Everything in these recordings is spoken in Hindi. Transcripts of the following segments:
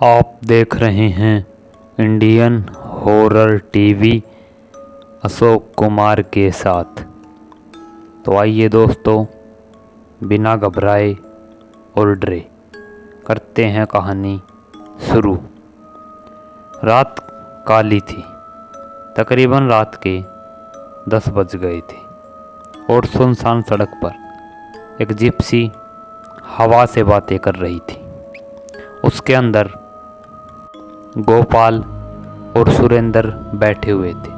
आप देख रहे हैं Indian horror TV Ashok Kumar के साथ। तो आइए दोस्तों, बिना घबराए और डरे करते हैं कहानी शुरू। रात काली थी। तकरीबन रात के 10 बज गए थे और सुनसान सड़क पर एक जिप्सी हवा से बातें कर रही थी। उसके अंदर गोपाल और सुरेंद्र बैठे हुए थे।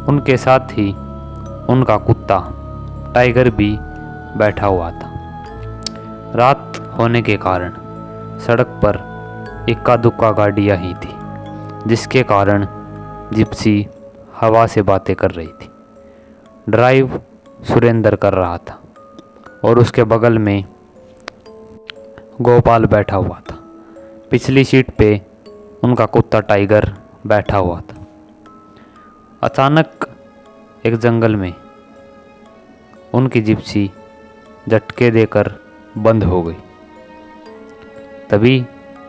उनके साथ ही उनका कुत्ता टाइगर भी बैठा हुआ था। रात होने के कारण सड़क पर इक्का दुक्का गाड़ियाँ ही थी, जिसके कारण जिप्सी हवा से बातें कर रही थी। ड्राइव सुरेंद्र कर रहा था और उसके बगल में गोपाल बैठा हुआ था। पिछली सीट पे उनका कुत्ता टाइगर बैठा हुआ था। अचानक एक जंगल में उनकी जिप्सी झटके देकर बंद हो गई। तभी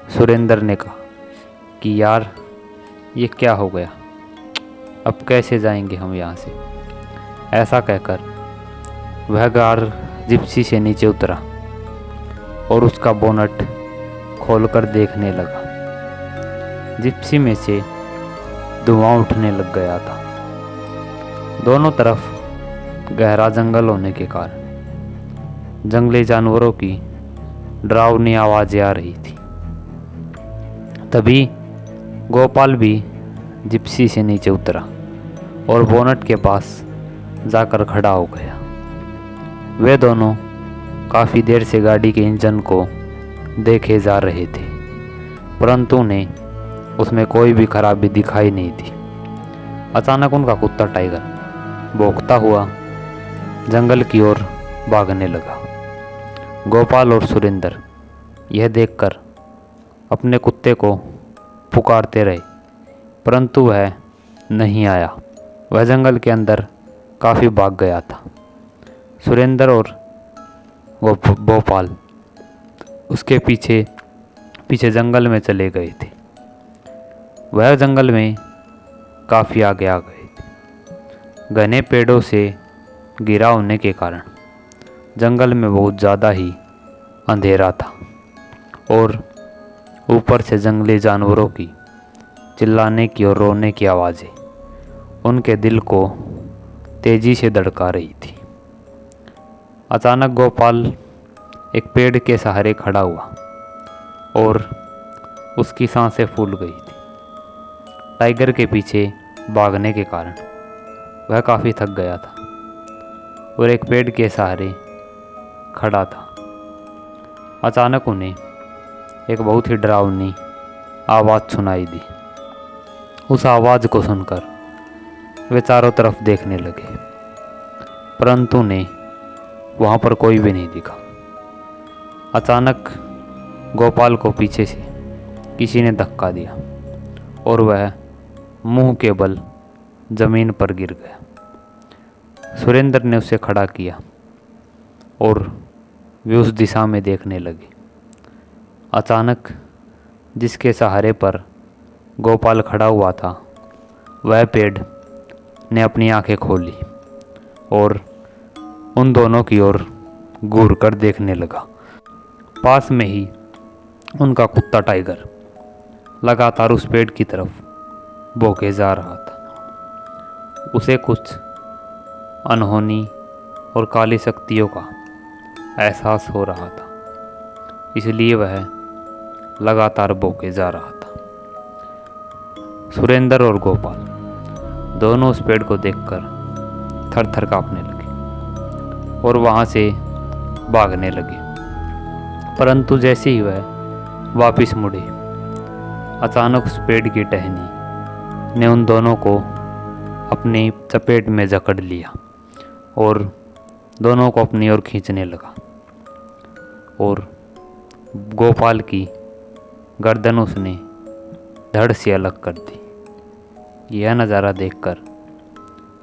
सुरेंद्र ने कहा कि यार, ये क्या हो गया, अब कैसे जाएंगे हम यहाँ से। ऐसा कहकर वह कार जिप्सी से नीचे उतरा और उसका बोनट खोलकर देखने लगा। जिप्सी में से धुआं उठने लग गया था। दोनों तरफ गहरा जंगल होने के कारण जंगली जानवरों की डरावनी आवाज़ें आ रही थी। तभी गोपाल भी जिप्सी से नीचे उतरा और बोनट के पास जाकर खड़ा हो गया। वे दोनों काफ़ी देर से गाड़ी के इंजन को देखे जा रहे थे, परंतु उन्हें उसमें कोई भी खराबी दिखाई नहीं थी। अचानक उनका कुत्ता टाइगर भौंकता हुआ जंगल की ओर भागने लगा। गोपाल और सुरेंद्र यह देखकर अपने कुत्ते को पुकारते रहे, परंतु वह नहीं आया। वह जंगल के अंदर काफ़ी भाग गया था। सुरेंद्र और गोपाल उसके पीछे पीछे जंगल में चले गए थे। वह जंगल में काफ़ी आगे आ गए थे। घने पेड़ों से घिरा होने के कारण जंगल में बहुत ज़्यादा ही अंधेरा था और ऊपर से जंगली जानवरों की चिल्लाने की और रोने की आवाज़ें उनके दिल को तेज़ी से धड़का रही थी। अचानक गोपाल एक पेड़ के सहारे खड़ा हुआ और उसकी सांसें फूल गई थी। टाइगर के पीछे भागने के कारण वह काफ़ी थक गया था और एक पेड़ के सहारे खड़ा था। अचानक उन्हें एक बहुत ही डरावनी आवाज़ सुनाई दी। उस आवाज़ को सुनकर वे चारों तरफ देखने लगे, परंतु उन्हें वहाँ पर कोई भी नहीं दिखा। अचानक गोपाल को पीछे से किसी ने धक्का दिया और वह मुंह के बल जमीन पर गिर गया। सुरेंद्र ने उसे खड़ा किया और वे उस दिशा में देखने लगे। अचानक जिसके सहारे पर गोपाल खड़ा हुआ था, वह पेड़ ने अपनी आंखें खोली और उन दोनों की ओर घूर कर देखने लगा। पास में ही उनका कुत्ता टाइगर लगातार उस पेड़ की तरफ भौंके जा रहा था। उसे कुछ अनहोनी और काली शक्तियों का एहसास हो रहा था, इसलिए वह लगातार भौंके जा रहा था। सुरेंद्र और गोपाल दोनों उस पेड़ को देखकर थर थर कांपने लगे और वहाँ से भागने लगे, परंतु जैसे ही वह वापस मुड़े, अचानक उस पेड़ की टहनी ने उन दोनों को अपनी चपेट में जकड़ लिया और दोनों को अपनी ओर खींचने लगा और गोपाल की गर्दन उसने धड़ से अलग कर दी। यह नज़ारा देखकर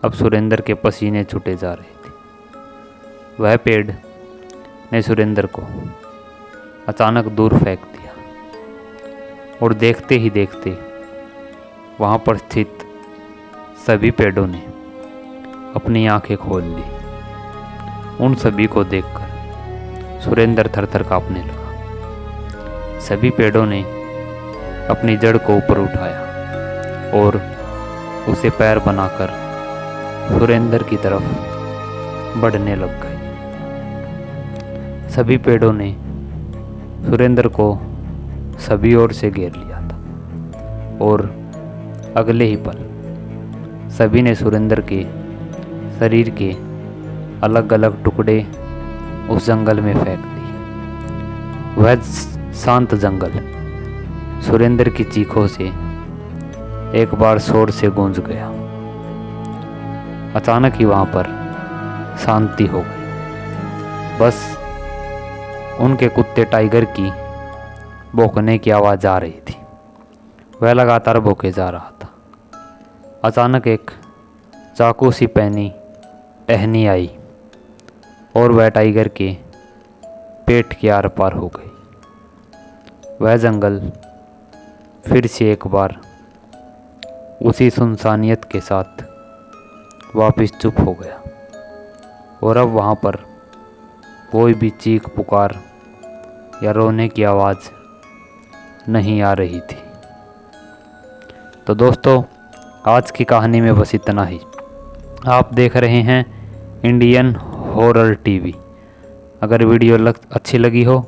अब सुरेंद्र के पसीने छूटे जा रहे थे। वह पेड़ ने सुरेंद्र को अचानक दूर फेंक दिया। और देखते ही देखते वहाँ पर स्थित सभी पेड़ों ने अपनी आंखें खोल ली। उन सभी को देखकर सुरेंद्र थरथर कांपने लगा। सभी पेड़ों ने अपनी जड़ को ऊपर उठाया और उसे पैर बनाकर सुरेंद्र की तरफ बढ़ने लग गए। सभी पेड़ों ने सुरेंद्र को सभी ओर से घेर लिया था और अगले ही पल सभी ने सुरेंद्र के शरीर के अलग अलग टुकड़े उस जंगल में फेंक दिए। वह शांत जंगल सुरेंद्र की चीखों से एक बार शोर से गूंज गया। अचानक ही वहाँ पर शांति हो गई। बस उनके कुत्ते टाइगर की भौंकने की आवाज़ आ रही थी। वह लगातार भौंके जा रहा था। अचानक एक चाकू सी पहनी टहनी आई और वह टाइगर के पेट के आर पार हो गई। वह जंगल फिर से एक बार उसी सुनसानियत के साथ वापस चुप हो गया और अब वहाँ पर कोई भी चीख पुकार या रोने की आवाज़ नहीं आ रही थी। तो दोस्तों, आज की कहानी में बस इतना ही। आप देख रहे हैं इंडियन हॉरर टीवी। अगर वीडियो अच्छी लगी हो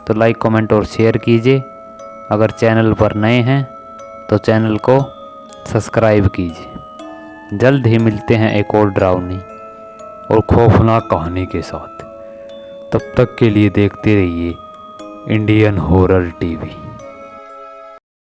तो लाइक, कमेंट और शेयर कीजिए। अगर चैनल पर नए हैं तो चैनल को सब्सक्राइब कीजिए। जल्द ही मिलते हैं एक और डरावनी और खौफनाक कहानी के साथ। तब तक के लिए देखते रहिए इंडियन हॉरर टीवी।